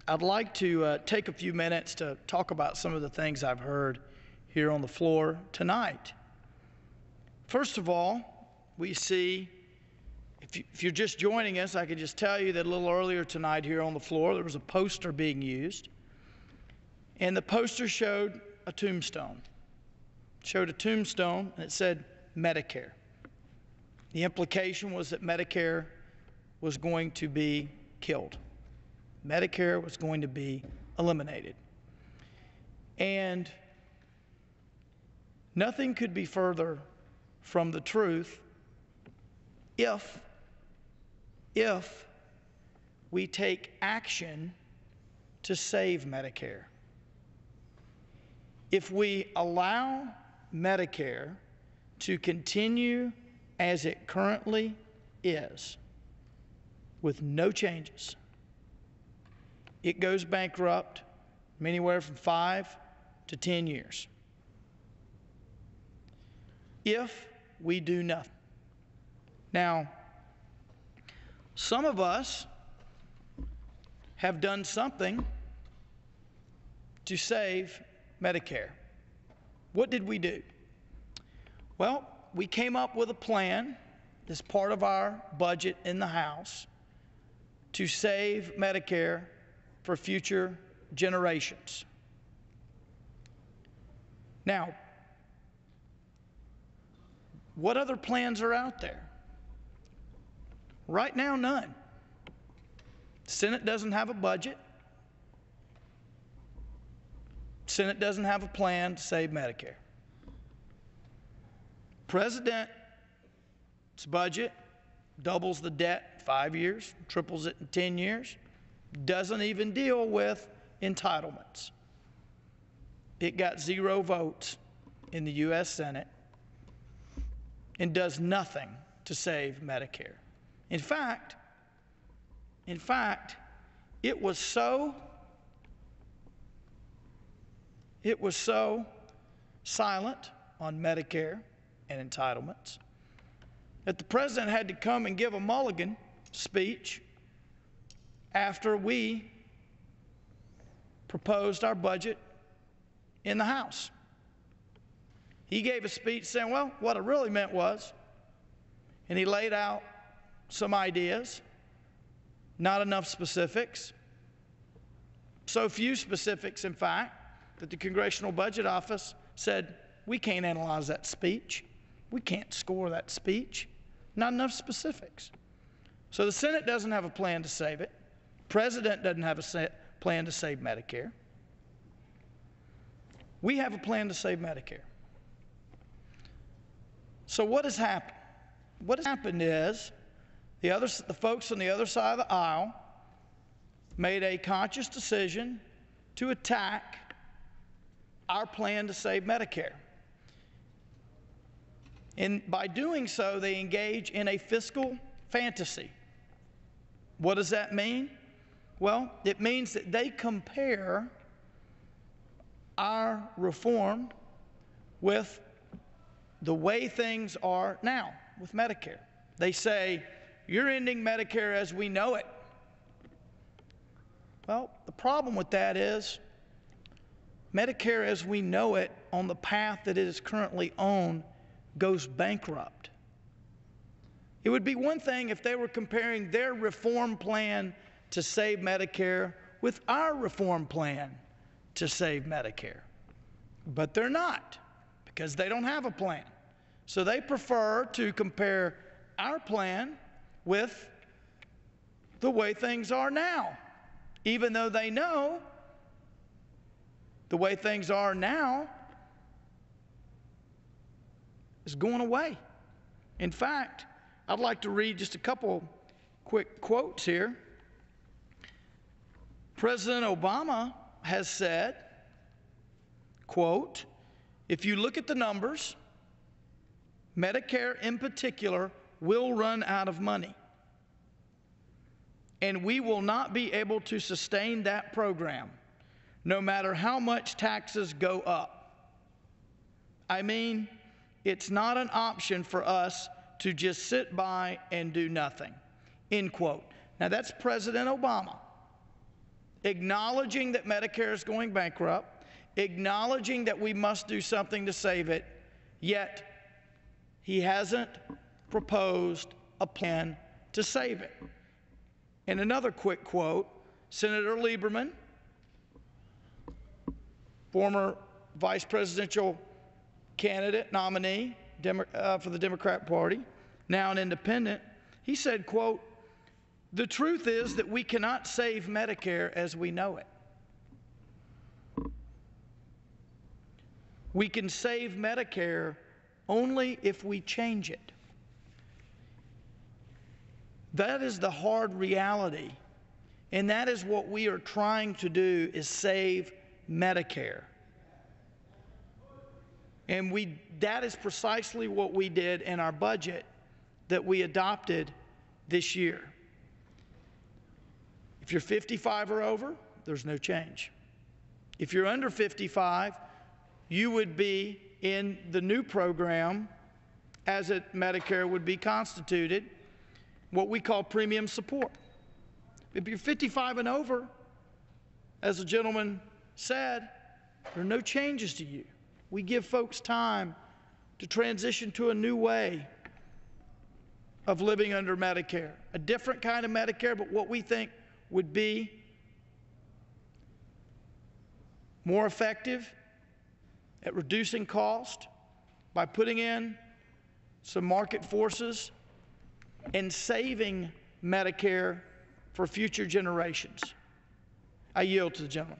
I'd like to take a few minutes to talk about some of the things I've heard here on the floor tonight. First of all, we see, if you're just joining us, I could just tell you that a little earlier tonight here on the floor, there was a poster being used, and the poster showed a tombstone. It showed a tombstone, and it said Medicare. The implication was that Medicare was going to be killed. Medicare was going to be eliminated. And nothing could be further from the truth if we take action to save Medicare. If we allow Medicare to continue as it currently is, with no changes, it goes bankrupt anywhere from 5 to 10 years. If we do nothing. Now, some of us have done something to save Medicare. What did we do? Well, we came up with a plan as part of our budget in the House to save Medicare for future generations. Now, what other plans are out there? Right now, none. The Senate doesn't have a budget. The Senate doesn't have a plan to save Medicare. President's budget doubles the debt in 5 years, triples it in 10 years, doesn't even deal with entitlements. It got 0 votes in the U.S. Senate and does nothing to save Medicare. In fact, it was so silent on Medicare and entitlements that the president had to come and give a mulligan speech after we proposed our budget in the House. He gave a speech saying, well, what it really meant was, and he laid out some ideas, not enough specifics, so few specifics, in fact, that the Congressional Budget Office said, we can't analyze that speech. We can't score that speech. Not enough specifics. So the Senate doesn't have a plan to save it. The President doesn't have a plan to save Medicare. We have a plan to save Medicare. So what has happened? What has happened is the folks on the other side of the aisle made a conscious decision to attack our plan to save Medicare. And by doing so, they engage in a fiscal fantasy. What does that mean? Well, it means that they compare our reform with the way things are now with Medicare. They say, you're ending Medicare as we know it. Well, the problem with that is Medicare as we know it on the path that it is currently on goes bankrupt. It would be one thing if they were comparing their reform plan to save Medicare with our reform plan to save Medicare. But they're not, because they don't have a plan. So they prefer to compare our plan with the way things are now, even though they know the way things are now is going away. In fact, I'd like to read just a couple quick quotes here. President Obama has said, quote, if you look at the numbers, Medicare in particular will run out of money, and we will not be able to sustain that program no matter how much taxes go up. I mean, it's not an option for us to just sit by and do nothing, end quote. Now that's President Obama. acknowledging that Medicare is going bankrupt, acknowledging that we must do something to save it, yet he hasn't proposed a plan to save it. And another quick quote, Senator Lieberman, former vice presidential candidate, nominee for the Democrat Party, now an independent, he said, quote, "The truth is that we cannot save Medicare as we know it. We can save Medicare only if we change it." That is the hard reality, and that is what we are trying to do, is save Medicare. And that is precisely what we did in our budget that we adopted this year. If you're 55 or over, there's no change. If you're under 55, you would be in the new program as Medicare would be constituted, what we call premium support. If you're 55 and over, as the gentleman said, there are no changes to you. We give folks time to transition to a new way of living under Medicare, a different kind of Medicare, but what we think would be more effective at reducing cost by putting in some market forces and saving Medicare for future generations. I yield to the gentleman.